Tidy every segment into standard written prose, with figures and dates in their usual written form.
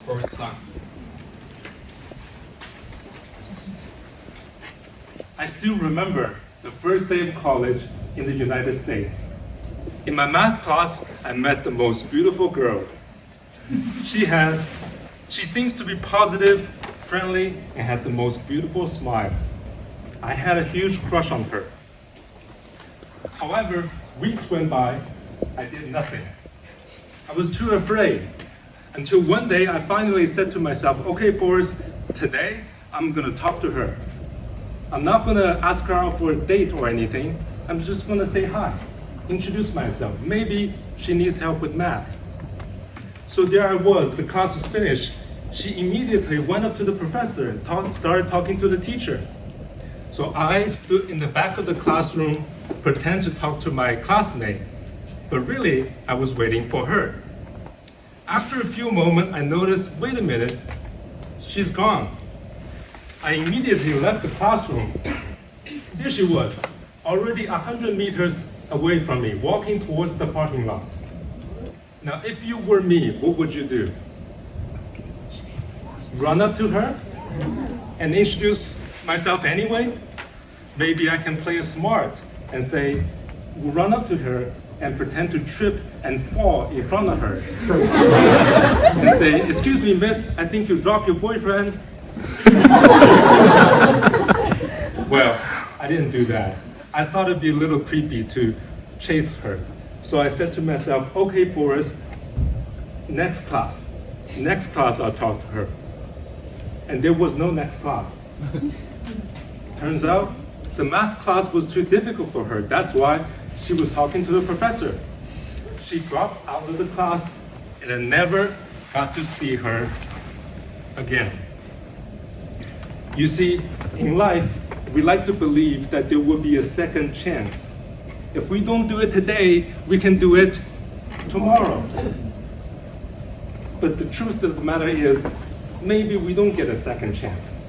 for his son. I still remember the first day of college in the United States. In my math class, I met the most beautiful girl. She seems to be positive, friendly, and had the most beautiful smile. I had a huge crush on her. However, weeks went by, I did nothing. I was too afraid, until one day I finally said to myself, okay, Forrest, today I'm gonna talk to her. I'm not gonna ask her out for a date or anything. I'm just gonna say hi, introduce myself. Maybe she needs help with math. So there I was, the class was finished. She immediately went up to the professor and started talking to the teacher. So I stood in the back of the classroom, pretend to talk to my classmate, but really I was waiting for her. After a few moments, I noticed, wait a minute, she's gone. I immediately left the classroom. There she was, already 100 meters away from me, walking towards the parking lot. Now, if you were me, what would you do? Run up to her and introduce myself anyway? Maybe I can play it smart and say, run up to her and pretend to trip and fall in front of her. And say, excuse me, miss, I think you dropped your boyfriend. Well, I didn't do that. I thought it'd be a little creepy to chase her. So I said to myself, okay, Forrest, next class I'll talk to her. And there was no next class. Turns out the math class was too difficult for her. That's why she was talking to the professor. She dropped out of the class and I never got to see her again. You see, in life, we like to believe that there will be a second chance. If we don't do it today, we can do it tomorrow. But the truth of the matter is, maybe we don't get a second chance.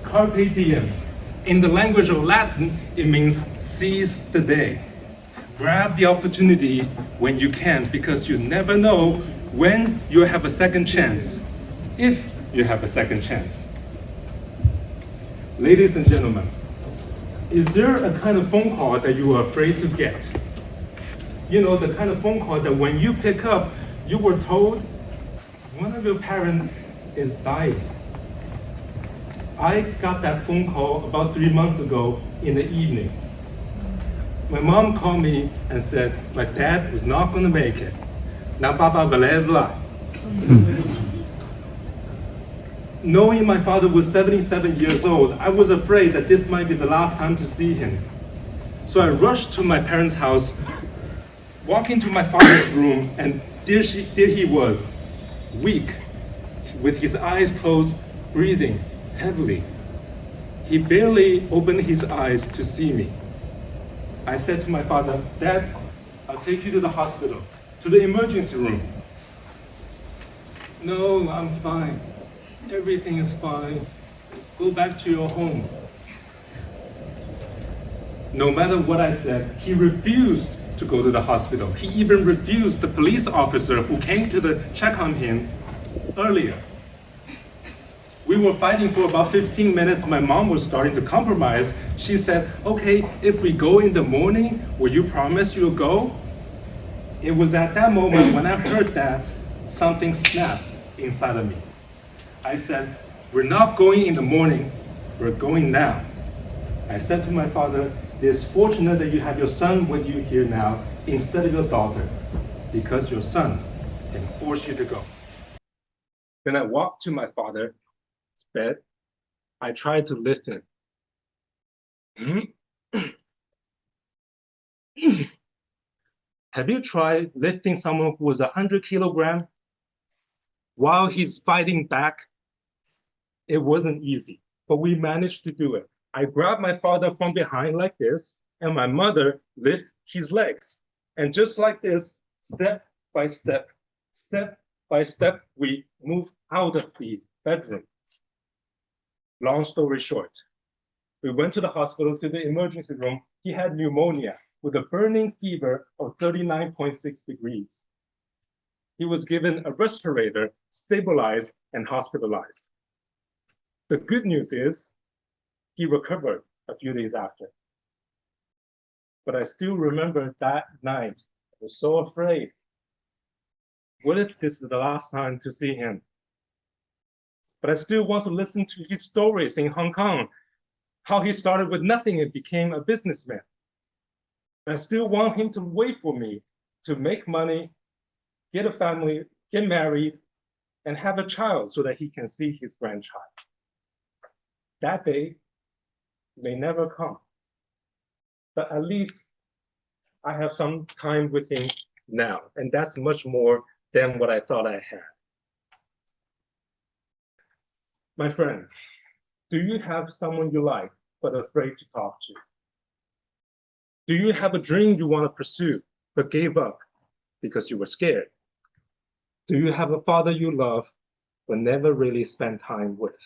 Carpe diem. In the language of Latin, it means seize the day. Grab the opportunity when you can, because you never know when you'll have a second chance, if you have a second chance. Ladies and gentlemen, is there a kind of phone call that you are afraid to get? You know, the kind of phone call that when you pick up, you were told one of your parents is dying. I got that phone call about 3 months ago in the evening. My mom called me and said, my dad was not gonna make it. Na baba beleza. Knowing my father was 77 years old, I was afraid that this might be the last time to see him. So I rushed to my parents' house, walked into my father's room, and there he was, weak, with his eyes closed, breathing heavily. He barely opened his eyes to see me. I said to my father, Dad, I'll take you to the hospital, to the emergency room. No, I'm fine. Everything is fine. Go back to your home. No matter what I said, he refused to go to the hospital. He even refused the police officer who came to check on him earlier. We were fighting for about 15 minutes. My mom was starting to compromise. She said, okay, if we go in the morning, will you promise you'll go? It was at that moment when I heard that, something snapped inside of me. I said, we're not going in the morning, we're going now. I said to my father, it's fortunate that you have your son with you here now instead of your daughter, because your son can force you to go. Then I walked to my father's bed. I tried to lift him. Have you tried lifting someone who was 100 kilograms while he's fighting back? It wasn't easy, but we managed to do it. I grabbed my father from behind like this, and my mother lifted his legs. And just like this, step by step, we moved out of the bedroom. Long story short, we went to the hospital, to the emergency room. He had pneumonia with a burning fever of 39.6 degrees. he was given a respirator, stabilized, and hospitalized. The good news is he recovered a few days after. But I still remember that night. I was so afraid. What if this is the last time to see him? But I still want to listen to his stories in Hong Kong, how he started with nothing and became a businessman. I still want him to wait for me to make money, get a family, get married, and have a child so that he can see his grandchild. That day may never come, but at least I have some time with him now, and that's much more than what I thought I had. My friends, do you have someone you like but afraid to talk to? Do you have a dream you want to pursue but gave up because you were scared? Do you have a father you love but never really spent time with?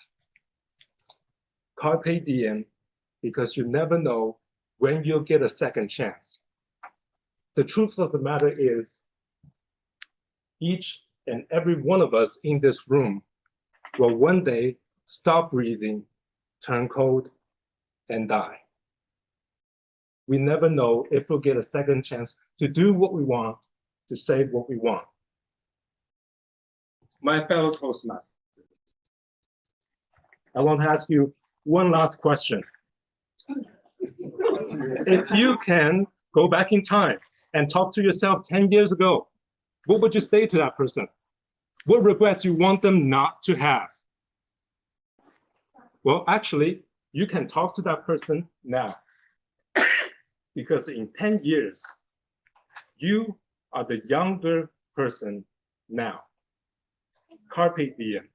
Carpe diem, because you never know when you'll get a second chance. The truth of the matter is, each and every one of us in this room will one day stop breathing, turn cold, and die. We never know if we'll get a second chance to do what we want, to say what we want. My fellow Toastmasters, I want to ask you one last question. If you can go back in time and talk to yourself 10 years ago, what would you say to that person? What regrets you want them not to have? Well, actually, you can talk to that person now. Because in 10 years, you are the younger person now. Carpe diem.